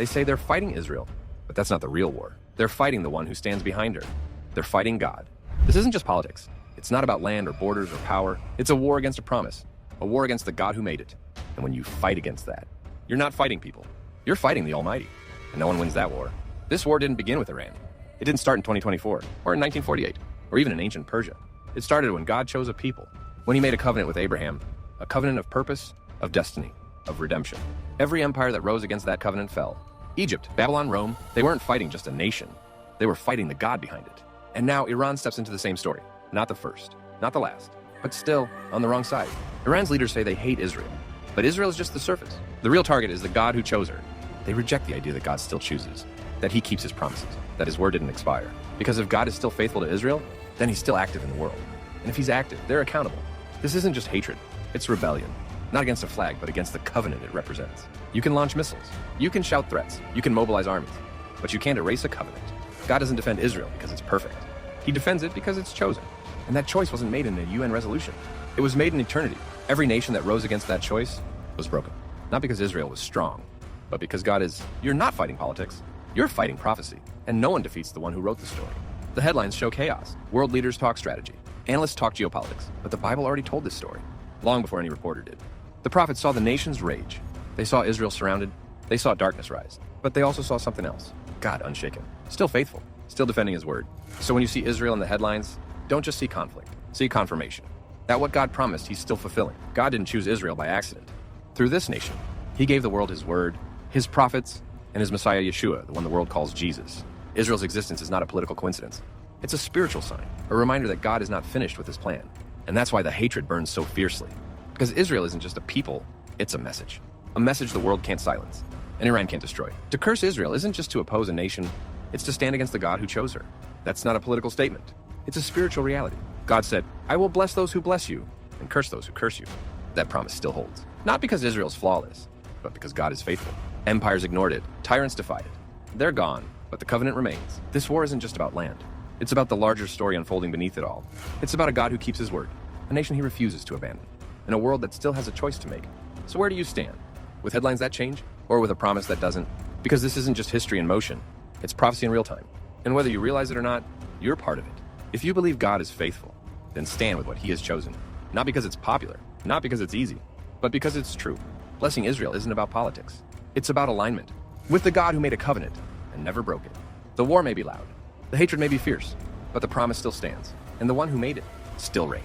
They say they're fighting Israel, but that's not the real war. They're fighting the one who stands behind her. They're fighting God. This isn't just politics. It's not about land or borders or power. It's a war against a promise, a war against the God who made it. And when you fight against that, you're not fighting people. You're fighting the Almighty. And no one wins that war. This war didn't begin with Iran. It didn't start in 2024, or in 1948, or even in ancient Persia. It started when God chose a people, when he made a covenant with Abraham, a covenant of purpose, of destiny, of redemption. Every empire that rose against that covenant fell. Egypt, Babylon, Rome, they weren't fighting just a nation. They were fighting the God behind it. And now Iran steps into the same story. Not the first, not the last, but still on the wrong side. Iran's leaders say they hate Israel, but Israel is just the surface. The real target is the God who chose her. They reject the idea that God still chooses, that he keeps his promises, that his word didn't expire. Because if God is still faithful to Israel, then he's still active in the world. And if he's active, they're accountable. This isn't just hatred, it's rebellion. Not against a flag, but against the covenant it represents. You can launch missiles, you can shout threats, you can mobilize armies, but you can't erase a covenant. God doesn't defend Israel because it's perfect. He defends it because it's chosen. And that choice wasn't made in a UN resolution. It was made in eternity. Every nation that rose against that choice was broken. Not because Israel was strong, but because God is. You're not fighting politics. You're fighting prophecy. And no one defeats the one who wrote the story. The headlines show chaos. World leaders talk strategy. Analysts talk geopolitics. But the Bible already told this story, long before any reporter did. The prophets saw the nations rage. They saw Israel surrounded. They saw darkness rise. But they also saw something else. God unshaken. Still faithful. Still defending his word. So when you see Israel in the headlines, don't just see conflict. See confirmation. That what God promised, he's still fulfilling. God didn't choose Israel by accident. Through this nation, he gave the world his word, his prophets, and his Messiah Yeshua, the one the world calls Jesus. Israel's existence is not a political coincidence. It's a spiritual sign, a reminder that God is not finished with his plan. And that's why the hatred burns so fiercely. Because Israel isn't just a people, it's a message. A message the world can't silence, and Iran can't destroy. To curse Israel isn't just to oppose a nation, it's to stand against the God who chose her. That's not a political statement. It's a spiritual reality. God said, I will bless those who bless you, and curse those who curse you. That promise still holds. Not because Israel's flawless, but because God is faithful. Empires ignored it. Tyrants defied it. They're gone, but the covenant remains. This war isn't just about land. It's about the larger story unfolding beneath it all. It's about a God who keeps his word, a nation he refuses to abandon, and a world that still has a choice to make. So where do you stand? With headlines that change, or with a promise that doesn't? Because this isn't just history in motion. It's prophecy in real time. And whether you realize it or not, you're part of it. If you believe God is faithful, then stand with what he has chosen. Not because it's popular, not because it's easy, but because it's true. Blessing Israel isn't about politics. It's about alignment with the God who made a covenant and never broke it. The war may be loud, the hatred may be fierce, but the promise still stands, and the one who made it still reigns.